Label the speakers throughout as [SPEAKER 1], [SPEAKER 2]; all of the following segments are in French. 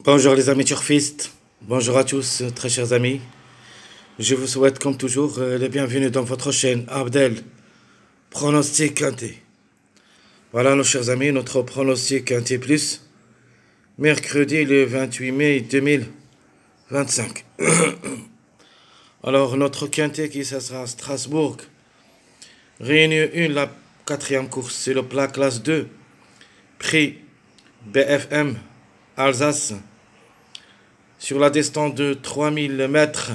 [SPEAKER 1] Bonjour les amis turfistes, bonjour à tous très chers amis. Je vous souhaite comme toujours les bienvenus dans votre chaîne Abdel Pronostic Quinté. Voilà nos chers amis, notre pronostic Quinté Plus, mercredi le 28 mai 2025. Alors notre Quinté qui ça sera à Strasbourg, Réunion 1, la quatrième course, c'est le plat classe 2, prix BFM Alsace. Sur la distance de 3000 mètres,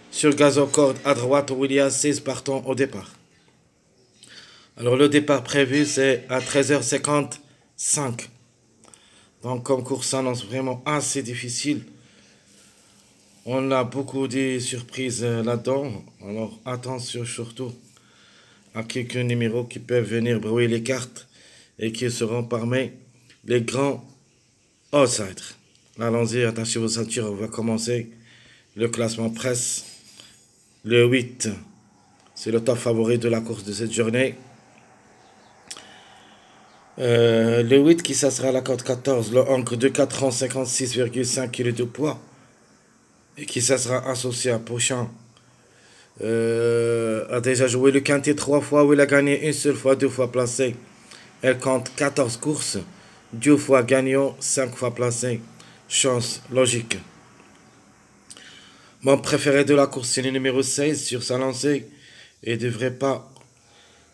[SPEAKER 1] sur gazocorde à droite, où il y a 16 partants au départ. Alors le départ prévu, c'est à 13h55. Donc comme course s'annonce vraiment assez difficile. On a beaucoup de surprises là-dedans. Alors attention surtout à quelques numéros qui peuvent venir brouiller les cartes et qui seront parmi les grands outsiders. Allons-y, attachez vos ceintures, on va commencer le classement presse. Le 8, c'est le top favori de la course de cette journée. Le 8 qui ça sera la cote 14, le encre de 4 ans, 56,5 kg de poids. Et qui ça sera associé à Pochon. A déjà joué le quintet 3 fois, où il a gagné une seule fois, 2 fois placé. Elle compte 14 courses, 2 fois gagnant, 5 fois placé. Chance logique. Mon préféré de la course, c'est le numéro 16 sur sa lancée. Il ne devrait pas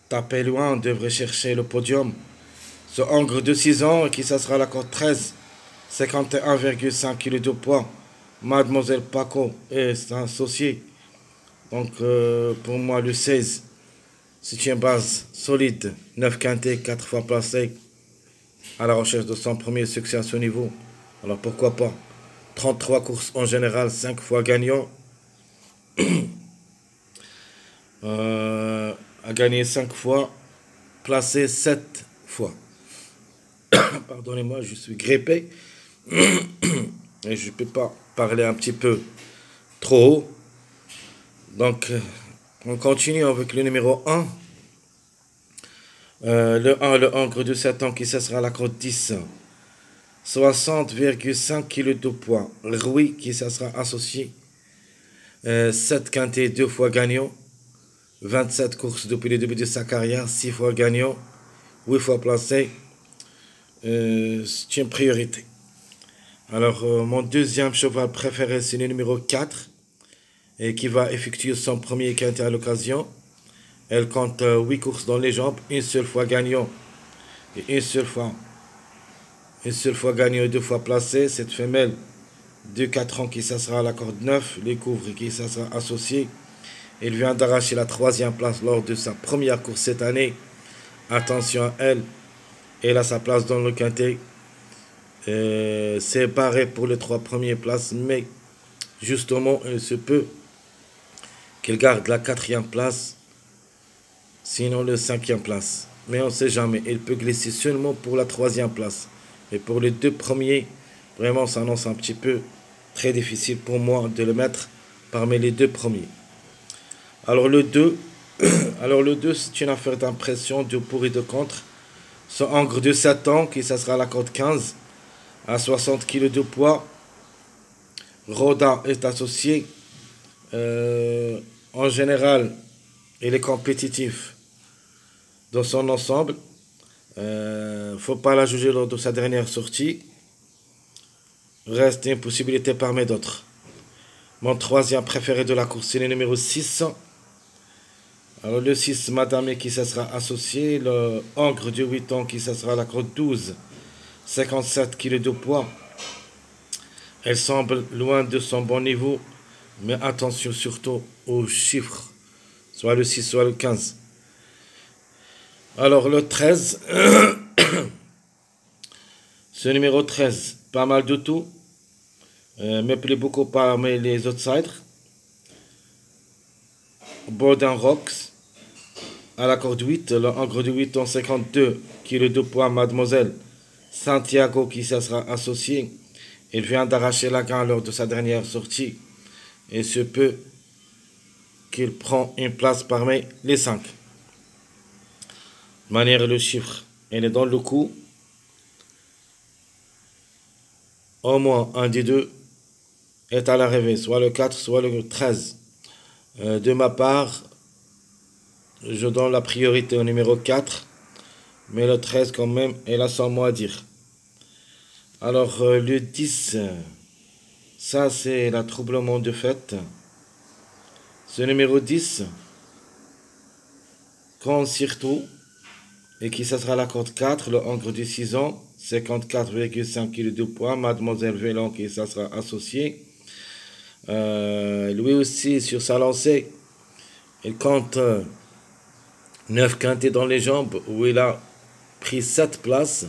[SPEAKER 1] taper loin, on devrait chercher le podium. Ce hongre de 6 ans, qui ça sera la cote 13, 51,5 kg de poids. Mademoiselle Paco est un associé. Donc pour moi, le 16, c'est une base solide. 9 quintés, 4 fois placé, à la recherche de son premier succès à ce niveau. Alors pourquoi pas 33 courses en général, 5 fois gagnant. A gagné 5 fois, placé 7 fois. Pardonnez-moi, je suis grippé. Et je ne peux pas parler un petit peu trop haut. Donc, on continue avec le numéro 1. Le 1, le encre de 7 ans, qui ça sera la cote 10. 60,5 kg de poids. Rui, qui ça sera associé. 7 quintés, 2 fois gagnant. 27 courses depuis le début de sa carrière, 6 fois gagnant, 8 fois placé. C'est une priorité. Alors, mon deuxième cheval préféré, c'est le numéro 4, et qui va effectuer son premier quintet à l'occasion. Elle compte 8 courses dans les jambes, une seule fois gagnant, et une seule fois gagnant et 2 fois placé. Cette femelle de 4 ans qui ça sera à la corde 9, les couvre qui ça sera associé. Elle vient d'arracher la 3e place lors de sa première course cette année. Attention à elle. Elle a sa place dans le quintet. C'est barré pour les 3 premières places, mais justement, il se peut qu'elle garde la 4e place, sinon la 5e place. Mais on ne sait jamais. Elle peut glisser seulement pour la 3e place. Et pour les 2 premiers, vraiment, ça annonce un petit peu très difficile pour moi de le mettre parmi les 2 premiers. Alors le 2, c'est une affaire d'impression, de pour et de contre. Ce hongre de 7 ans, qui ça sera la cote 15, à 60 kg de poids. Roda est associé. En général, il est compétitif dans son ensemble. Faut pas la juger lors de sa dernière sortie. Reste une possibilité parmi d'autres. Mon troisième préféré de la course, c'est le numéro 6. Alors le 6, Madame, qui ça sera associé. Le Hongre de 8 ans, qui ça sera la cote 12. 57 kg de poids. Elle semble loin de son bon niveau. Mais attention surtout aux chiffres. Soit le 6, soit le 15. Alors le 13. Ce numéro 13, pas mal de tout. Me plaît beaucoup parmi les outsiders. Borden Rocks. À la corde 8, le hongre de 8 ans, 52 kg de poids, Mademoiselle Santiago, qui ça sera associé. Il vient d'arracher la gagne lors de sa dernière sortie. Et se peut qu'il prend une place parmi les 5. Manière le chiffre, elle est dans le coup. au moins un des deux est à l'arrivée, soit le 4, soit le 13. De ma part, je donne la priorité au numéro 4, mais le 13 quand même est là sans mot à dire. Alors le 10, ça c'est l'attrouplement de fête. Ce numéro 10, compte surtout, et qui ça sera la corde 4, le Hongre de 6 ans, 54,5 kg de poids, Mademoiselle Vélan qui ça sera associé. Lui aussi sur sa lancée, il compte 9 quintés dans les jambes où il a pris 7 places.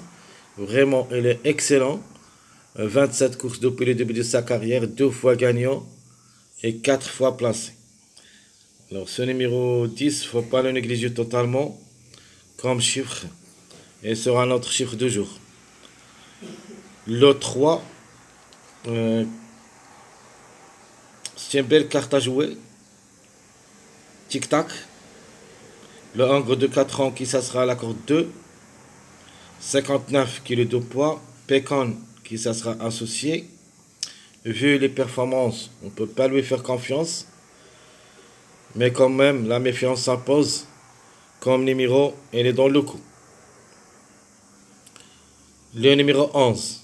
[SPEAKER 1] Vraiment, il est excellent. 27 courses depuis le début de sa carrière, 2 fois gagnant et 4 fois placé. Alors ce numéro 10, il ne faut pas le négliger totalement comme chiffre et sera notre chiffre de jour. Le 3, c'est une belle carte à jouer. Tic-tac. Le Hongre de 4 ans qui ça sera à la corde 2. 59 kg de poids. Pécan qui ça sera associé. Vu les performances, on ne peut pas lui faire confiance. Mais quand même, la méfiance s'impose. Comme numéro, elle est dans le coup. Le numéro 11.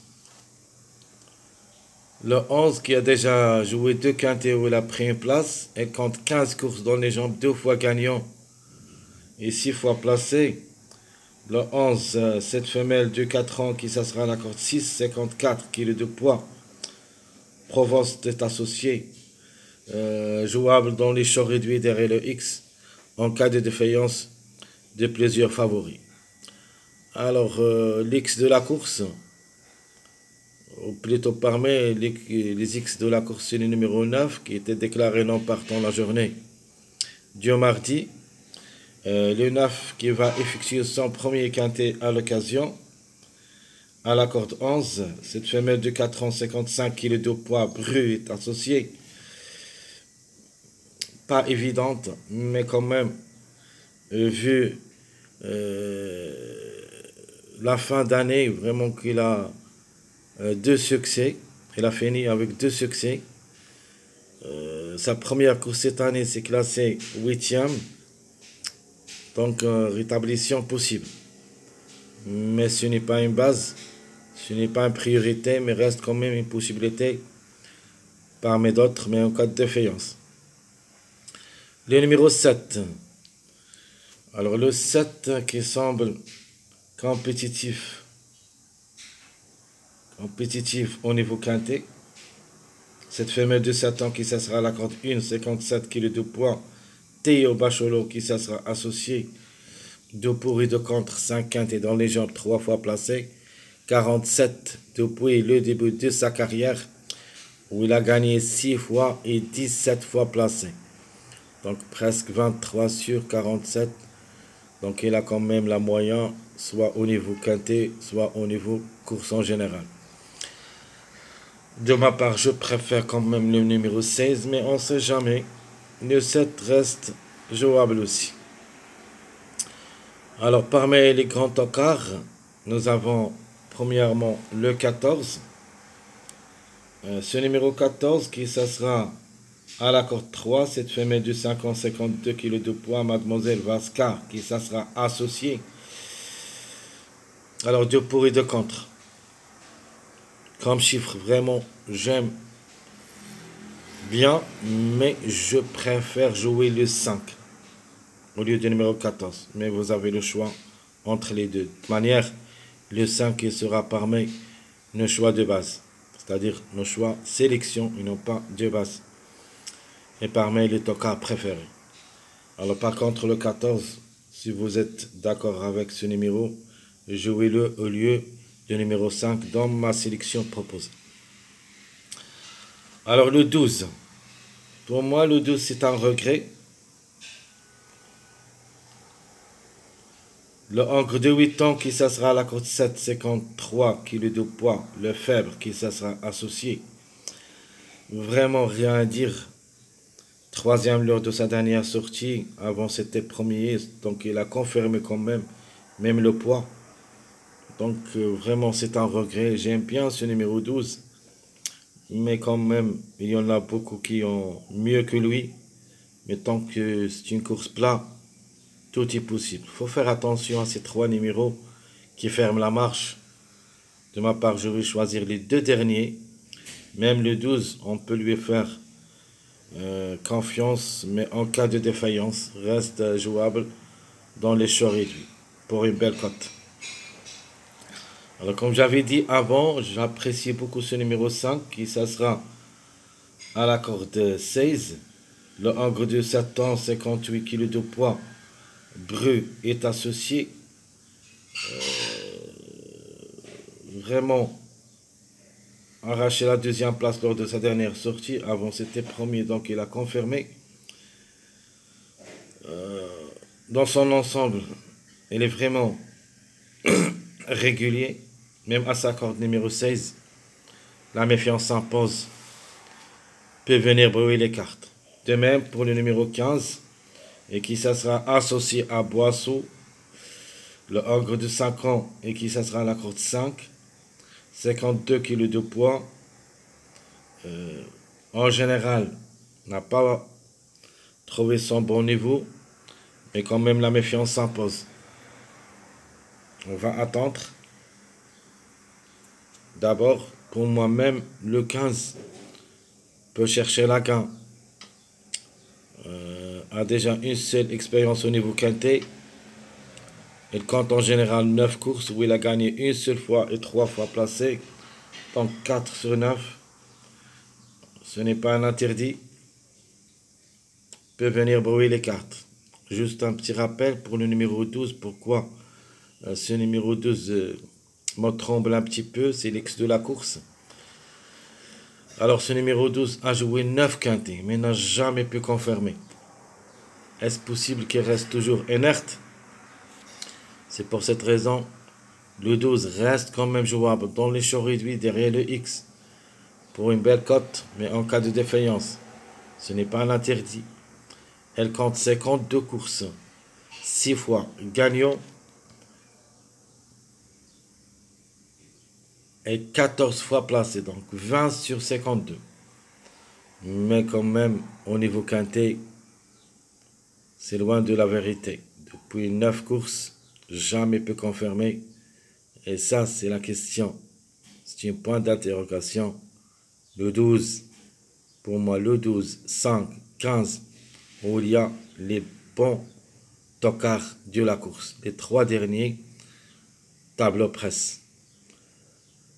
[SPEAKER 1] Le 11 qui a déjà joué 2 quintés où il a pris une place. Elle compte 15 courses dans les jambes, 2 fois gagnant et 6 fois placé. Le 11, cette femelle de 4 ans qui ça sera à la corde 6, 54 kg de poids. Provence est associé. Jouable dans les champs réduits derrière le X en cas de défaillance de plusieurs favoris. Alors, l'X de la course, ou plutôt parmi les X de la course, c'est le numéro 9 qui était déclaré non partant la journée du mardi. Le 9 qui va effectuer son premier quintet à l'occasion. À la corde 11, cette femelle de 4 ans, 55 kg de poids brut est associée. Pas évidente, mais quand même, vu la fin d'année, vraiment qu'il a 2 succès. Il a fini avec 2 succès. Sa première course cette année s'est classée 8e. Donc, rétablissement possible. Mais ce n'est pas une base, ce n'est pas une priorité, mais reste quand même une possibilité parmi d'autres, mais en cas de défaillance. Le numéro 7. Alors, le 7 qui semble compétitif au niveau quintet. Cette femelle de 7 ans qui ça sera à la corde 1, 57 kg de poids. Théo Bachelot qui ça sera associé. 2 pour et 2 contre, 5 quintés dans les jambes, 3 fois placé. 47 depuis le début de sa carrière où il a gagné 6 fois et 17 fois placé. Donc presque 23 sur 47. Donc il a quand même la moyenne, soit au niveau quintet, soit au niveau course en général. De ma part, je préfère quand même le numéro 16, mais on ne sait jamais. Le 7 reste jouable aussi. Alors, parmi les grands encarts, nous avons premièrement le 14. Ce numéro 14 qui ça sera à la corde 3, cette femelle de 52 kg de poids, Mademoiselle Vasca, qui ça sera associée. Alors, 2 pour et 2 contre. Comme chiffre, vraiment, j'aime bien, mais je préfère jouer le 5 au lieu du numéro 14. Mais vous avez le choix entre les deux. De toute manière, le 5 sera parmi nos choix de base. C'est-à-dire nos choix sélection et non pas de base. Et parmi les tocards préférés. Alors par contre, le 14, si vous êtes d'accord avec ce numéro, jouez-le au lieu du numéro 5 dans ma sélection proposée. Alors le 12. Pour moi, le 12, c'est un regret. Le Hongre de 8 ans qui ça sera à la corde 7, 53 kg de poids. Le Fèvre qui ça sera associé. Vraiment rien à dire. 3e lors de sa dernière sortie. Avant c'était premier. Donc il a confirmé quand même le poids. Donc vraiment c'est un regret. J'aime bien ce numéro 12. mais quand même, il y en a beaucoup qui ont mieux que lui. Mais tant que c'est une course plat, tout est possible. Il faut faire attention à ces trois numéros qui ferment la marche. De ma part, je vais choisir les deux derniers. Même le 12, on peut lui faire confiance, mais en cas de défaillance, reste jouable dans les choix réduits pour une belle cote. Alors, comme j'avais dit avant, j'apprécie beaucoup ce numéro 5 qui ça sera à la corde 16. Le hongre de 7 ans, 58 kg de poids, Bru est associé. Vraiment arraché la deuxième place lors de sa dernière sortie. Avant, c'était premier, donc il a confirmé. Dans son ensemble, il est vraiment régulier. Même à sa corde numéro 16, la méfiance s'impose. Peut venir brouiller les cartes. De même pour le numéro 15, et qui ça sera associé à Boisseau, le hongre de 5 ans, et qui ça sera à la corde 5, 52 kg de poids. En général, n'a pas trouvé son bon niveau, mais quand même la méfiance s'impose. On va attendre. D'abord, pour moi-même, le 15 peut chercher la gain. A déjà une seule expérience au niveau quintet. Il compte en général 9 courses où il a gagné une seule fois et 3 fois placé. Donc 4 sur 9. Ce n'est pas un interdit. Peut venir brouiller les cartes. Juste un petit rappel pour le numéro 12. Pourquoi ce numéro 12 me tremble un petit peu. C'est l'ex de la course. Alors ce numéro 12 a joué 9 quintets mais n'a jamais pu confirmer. Est-ce possible qu'il reste toujours inerte? C'est pour cette raison, le 12 reste quand même jouable dans les choix réduits derrière le X. Pour une belle cote, mais en cas de défaillance. Ce n'est pas un interdit. Elle compte 52 courses. 6 fois gagnant. Et 14 fois placé. Donc 20 sur 52. Mais quand même, au niveau quintet, c'est loin de la vérité. Depuis 9 courses, jamais peut confirmer. Et ça, c'est la question. C'est un point d'interrogation. Le 12, pour moi, le 12, 5, 15, où il y a les bons tocards de la course. Les 3 derniers, tableau presse.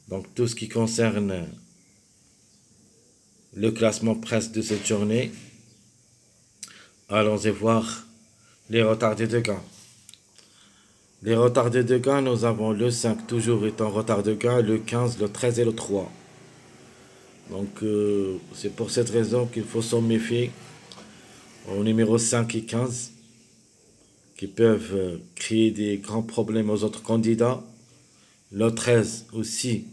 [SPEAKER 1] Donc, tout ce qui concerne le classement presse de cette journée, allons-y voir les retardés de gain. Les retardés de gain, nous avons le 5 toujours est en retard de gain, le 15, le 13 et le 3. Donc, c'est pour cette raison qu'il faut s'en méfier au numéro 5 et 15 qui peuvent créer des grands problèmes aux autres candidats. Le 13 aussi,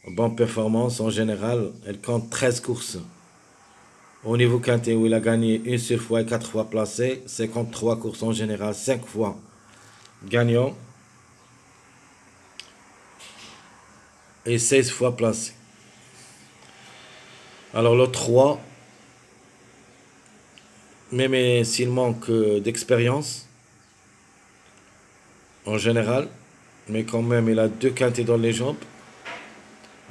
[SPEAKER 1] bonne performance en général, elle compte 13 courses. Au niveau quintet où il a gagné une seule fois et 4 fois placé, 53 courses en général, 5 fois gagnant et 16 fois placé. Alors le 3, même s'il manque d'expérience en général, mais quand même il a 2 quintets dans les jambes,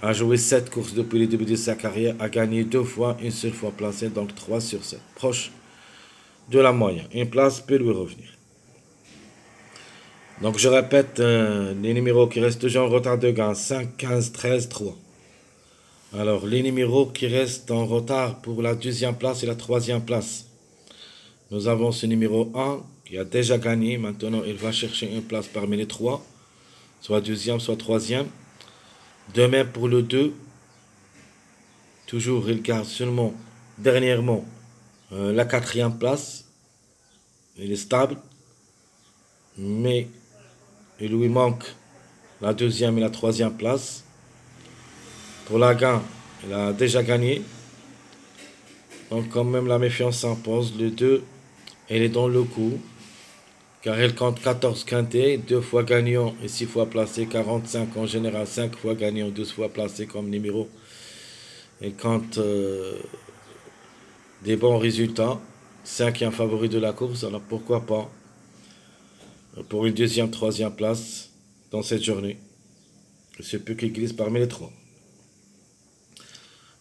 [SPEAKER 1] a joué 7 courses depuis le début de sa carrière, a gagné 2 fois, une seule fois placé, donc 3 sur 7, proche de la moyenne. Une place peut lui revenir. Donc je répète les numéros qui restent toujours en retard de gain, 5, 15, 13, 3. Alors les numéros qui restent en retard pour la deuxième place et la troisième place. Nous avons ce numéro 1 qui a déjà gagné, maintenant il va chercher une place parmi les 3, soit deuxième, soit troisième. De même pour le 2, toujours il garde seulement dernièrement la quatrième place. Il est stable, mais il lui manque la deuxième et la troisième place. Pour la gain, il a déjà gagné. Donc quand même la méfiance s'impose. Le 2, il est dans le coup, car il compte 14 quintets, 2 fois gagnant et 6 fois placé, 45 en général, 5 fois gagnant, 12 fois placé comme numéro il compte des bons résultats. 5e favori de la course, alors pourquoi pas pour une 2e, 3e place dans cette journée. Il se peut qu'il glisse parmi les 3.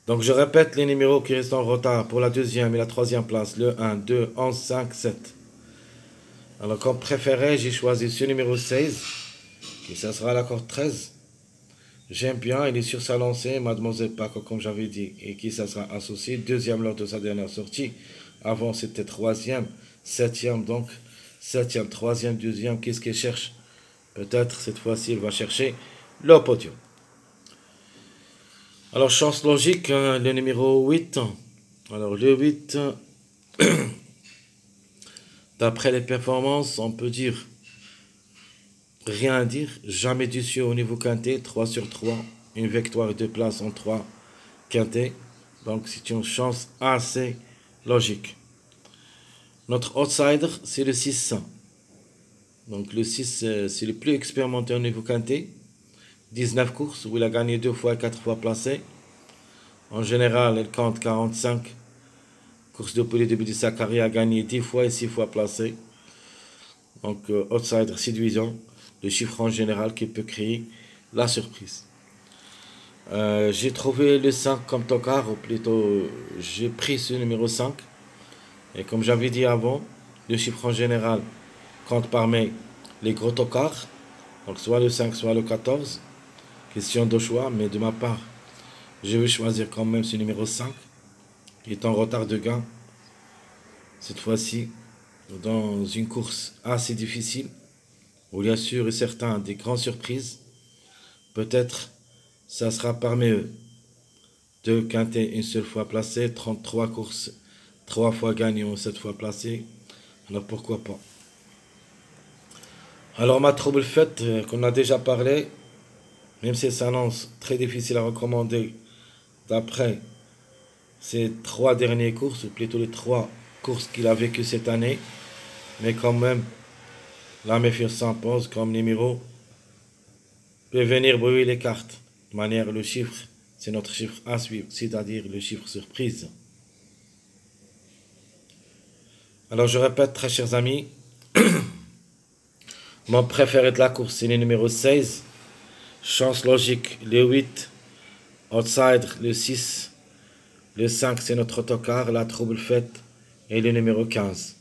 [SPEAKER 1] Donc je répète les numéros qui restent en retard pour la 2e et la 3e place. Le 1, 2, 11, 5, 7. Alors comme préféré, j'ai choisi ce numéro 16, qui ça sera l'accord 13. J'aime bien, il est sur sa lancée, Mademoiselle Paco, comme j'avais dit, et qui ça sera associé. 2e lors de sa dernière sortie. Avant, c'était 3e, 7e, donc 7e, 3e, 2e. Qu'est-ce qu'il cherche? Peut-être cette fois-ci, il va chercher le podium. Alors, chance logique, hein, le numéro 8. Alors, le 8, d'après les performances, on peut dire rien à dire. Jamais déçu au niveau quintet, 3 sur 3. Une victoire et 2 places en 3 quintet. Donc, c'est une chance assez logique. Notre outsider, c'est le 6. Donc, le 6, c'est le plus expérimenté au niveau quintet. 19 courses où il a gagné 2 fois et 4 fois placé. En général, il compte 45 courses depuis le début de sa carrière, a gagné 10 fois et 6 fois placé. Donc, outsider séduisant, le chiffre en général qui peut créer la surprise. J'ai trouvé le 5 comme tocard, ou plutôt j'ai pris ce numéro 5. Et comme j'avais dit avant, le chiffre en général compte parmi les gros tocards. Donc soit le 5, soit le 14. Question de choix, mais de ma part, je vais choisir quand même ce numéro 5, qui est en retard de gain. Cette fois-ci, dans une course assez difficile, où il y a sûr et certain des grandes surprises. Peut-être ça sera parmi eux. 2 quintets, une seule fois placé, 33 courses, 3 fois gagnant, 7 fois placé. Alors pourquoi pas. Alors ma trouble faite, qu'on a déjà parlé, même si ça s'annonce très difficile à recommander d'après ces 3 dernières courses, ou plutôt les 3 courses qu'il a vécues cette année, mais quand même, la méfiance s'impose comme numéro peut venir brouiller les cartes. De manière, le chiffre, c'est notre chiffre à suivre, c'est-à-dire le chiffre surprise. Alors je répète, très chers amis, mon préféré de la course, c'est le numéro 16. Chance logique, le 8. Outsider, le 6. Le 5, c'est notre autocar, la trouble faite. Et le numéro 15.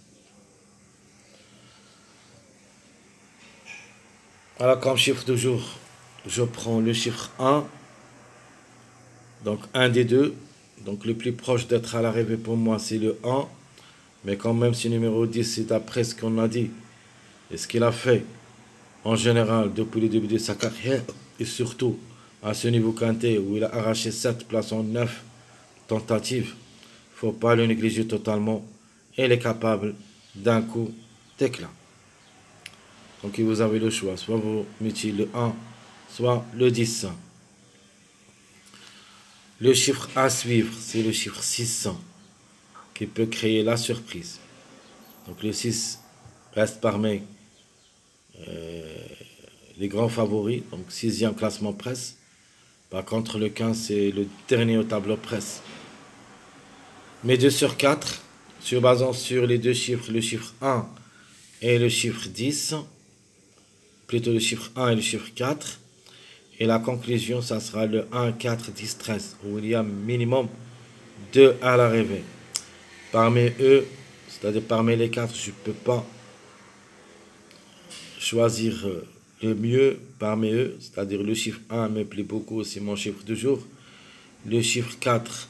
[SPEAKER 1] Alors comme chiffre de jour, je prends le chiffre 1. Donc un des deux. Donc le plus proche d'être à l'arrivée pour moi, c'est le 1. Mais quand même, ce numéro 10, c'est d'après ce qu'on a dit. Et ce qu'il a fait, en général, depuis le début de sa carrière, et surtout à ce niveau quintet, où il a arraché 7 places en 9 tentatives, il ne faut pas le négliger totalement. Il est capable d'un coup d'éclat. Donc vous avez le choix, soit vous mettez le 1, soit le 10. Le chiffre à suivre, c'est le chiffre 600, qui peut créer la surprise. Donc le 6 reste parmi les grands favoris, donc 6e classement presse. Par contre, le 15, c'est le dernier au tableau presse. Mais 2 sur 4, se basant sur les deux chiffres, le chiffre 1 et le chiffre 10, plutôt le chiffre 1 et le chiffre 4. Et la conclusion, ça sera le 1, 4, 10, 13, où il y a minimum 2 à l'arrivée. Parmi eux, c'est-à-dire parmi les 4, je ne peux pas choisir le mieux parmi eux, c'est-à-dire le chiffre 1 me plaît beaucoup, c'est mon chiffre du jour. Le chiffre 4,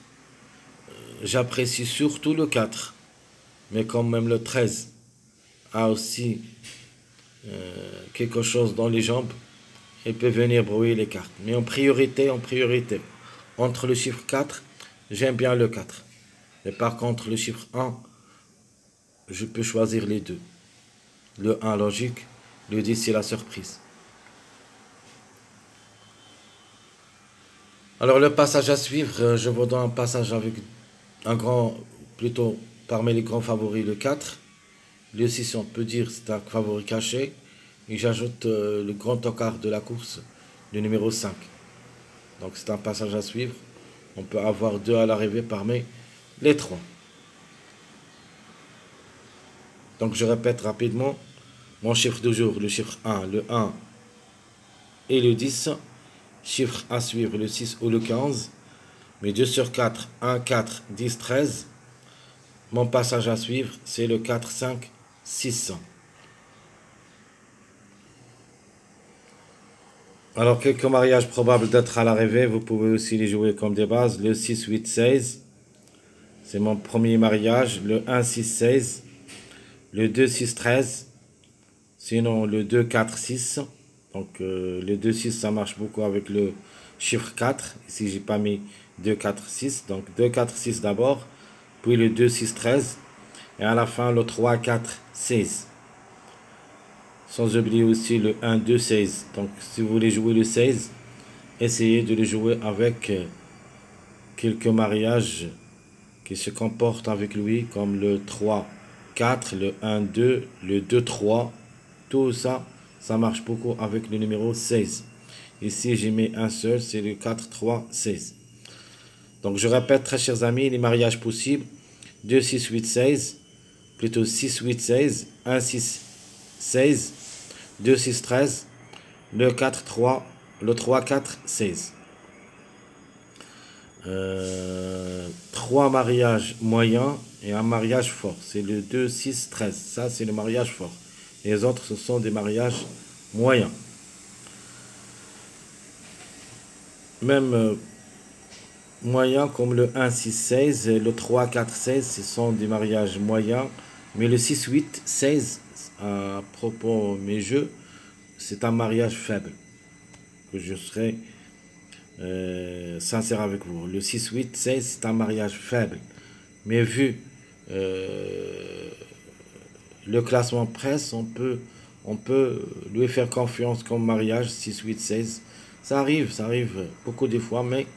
[SPEAKER 1] j'apprécie surtout le 4, mais quand même le 13 a aussi quelque chose dans les jambes. Il peut venir brouiller les cartes. Mais en priorité, entre le chiffre 4, j'aime bien le 4. Mais par contre, le chiffre 1, je peux choisir les deux. Le 1 logique, le 10 c'est la surprise. Alors le passage à suivre, je vous donne un passage avec un grand, plutôt parmi les grands favoris, le 4. Le 6, on peut dire, c'est un favori caché. Et j'ajoute le grand tocard de la course, le numéro 5. Donc c'est un passage à suivre. On peut avoir 2 à l'arrivée parmi les 3. Donc je répète rapidement mon chiffre du jour, le chiffre 1, le 1 et le 10. Chiffre à suivre, le 6 ou le 15. Mes 2 sur 4, 1, 4, 10, 13. Mon passage à suivre, c'est le 4, 5, 6. Alors, quelques mariages probables d'être à l'arrivée, vous pouvez aussi les jouer comme des bases. Le 6, 8, 16, c'est mon premier mariage. Le 1, 6, 16. Le 2, 6, 13. Sinon, le 2, 4, 6. Donc, le 2, 6, ça marche beaucoup avec le chiffre 4. Ici, j'ai pas mis 2, 4, 6. Donc, 2, 4, 6 d'abord. Puis le 2, 6, 13. Et à la fin, le 3, 4, 16. Sans oublier aussi le 1, 2, 16. Donc, si vous voulez jouer le 16, essayez de le jouer avec quelques mariages qui se comportent avec lui, comme le 3, 4, le 1, 2, le 2, 3. Tout ça, ça marche beaucoup avec le numéro 16. Ici, j'ai mis un seul, c'est le 4, 3, 16. Donc, je répète, très chers amis, les mariages possibles. 2, 6, 8, 16. Plutôt 6, 8, 16. 1, 6, 16. 2, 6, 13. Le 4, 3. Le 3, 4, 16. 3 mariages moyens et un mariage fort. C'est le 2, 6, 13. Ça, c'est le mariage fort. Les autres, ce sont des mariages moyens. Même moyens comme le 1, 6, 16, et le 3, 4, 16, ce sont des mariages moyens. Mais le 6, 8, 16, à propos de mes jeux, c'est un mariage faible. Que je serai sincère avec vous. Le 6, 8, 16, c'est un mariage faible. Mais vu le classement presse, on peut lui faire confiance comme mariage 6, 8, 16. Ça arrive beaucoup de fois, mais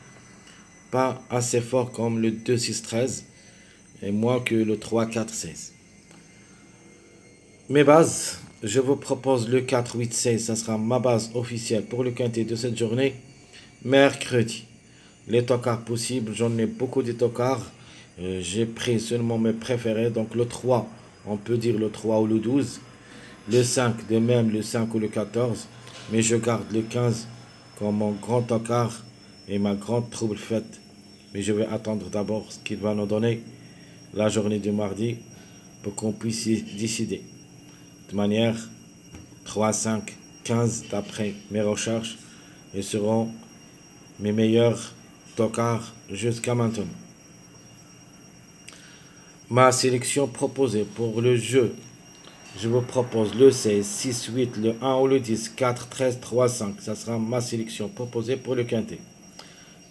[SPEAKER 1] pas assez fort comme le 2, 6, 13 et moins que le 3, 4, 16. Mes bases, je vous propose le 4, 8, 16. Ça sera ma base officielle pour le quintet de cette journée, mercredi. Les tocards possibles, j'en ai beaucoup de tocards. J'ai pris seulement mes préférés. Donc le 3, on peut dire le 3 ou le 12. Le 5, de même le 5 ou le 14. Mais je garde le 15 comme mon grand tocard et ma grande trouble faite. Mais je vais attendre d'abord ce qu'il va nous donner la journée de mardi pour qu'on puisse y décider. De manière, 3, 5, 15 d'après mes recherches, ils seront mes meilleurs tocards jusqu'à maintenant. Ma sélection proposée pour le jeu, je vous propose le 16, 6, 8, le 1 ou le 10, 4, 13, 3, 5. Ça sera ma sélection proposée pour le quintet.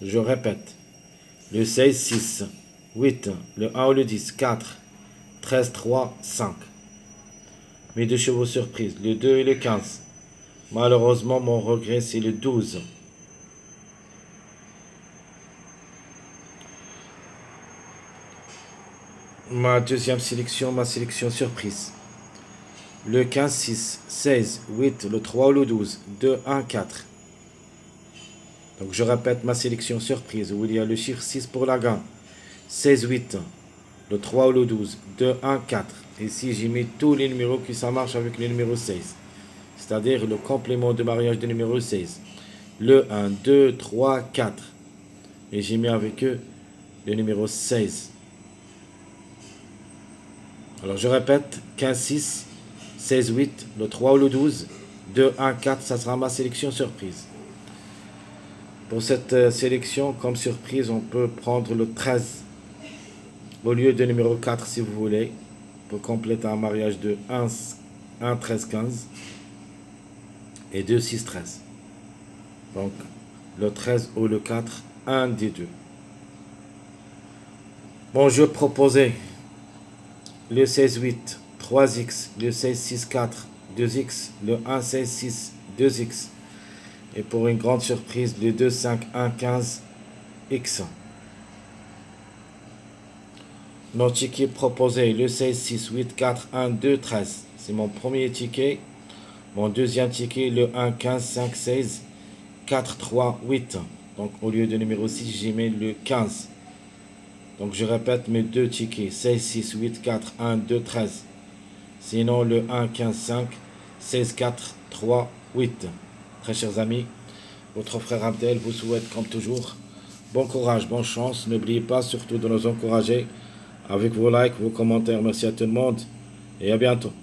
[SPEAKER 1] Je répète, le 16, 6, 8, le 1 ou le 10, 4, 13, 3, 5. Mes deux chevaux surprises, le 2 et le 15. Malheureusement, mon regret, c'est le 12. Ma deuxième sélection, ma sélection surprise. Le 15, 6, 16, 8, le 3 ou le 12, 2, 1, 4. Donc je répète ma sélection surprise où il y a le chiffre 6 pour la gagne. 16, 8, le 3 ou le 12, 2, 1, 4. Ici, j'ai mis tous les numéros qui ça marche avec le numéro 16. C'est-à-dire le complément de mariage du numéro 16. Le 1, 2, 3, 4. Et j'ai mis avec eux le numéro 16. Alors je répète, 15, 6, 16, 8, le 3 ou le 12, 2, 1, 4, ça sera ma sélection surprise. Pour cette sélection, comme surprise, on peut prendre le 13 au lieu de numéro 4 si vous voulez, pour compléter un mariage de 1, 13, 15 et 2, 6, 13. Donc le 13 ou le 4, un des deux. Bon, je proposais le 16, 8, 3x, le 16, 6, 4, 2x, le 1, 16, 6, 2x. Et pour une grande surprise, le 2, 5, 1, 15, x. Nos tickets proposés, le 16, 6, 8, 4, 1, 2, 13. C'est mon premier ticket. Mon deuxième ticket, le 1, 15, 5, 16, 4, 3, 8. Donc au lieu de numéro 6, j'ai mis le 15. Donc je répète mes deux tickets. 16, 6, 8, 4, 1, 2, 13. Sinon le 1, 15, 5, 16, 4, 3, 8. Très chers amis, votre frère Abdel vous souhaite comme toujours bon courage, bonne chance. N'oubliez pas surtout de nous encourager avec vos likes, vos commentaires. Merci à tout le monde et à bientôt.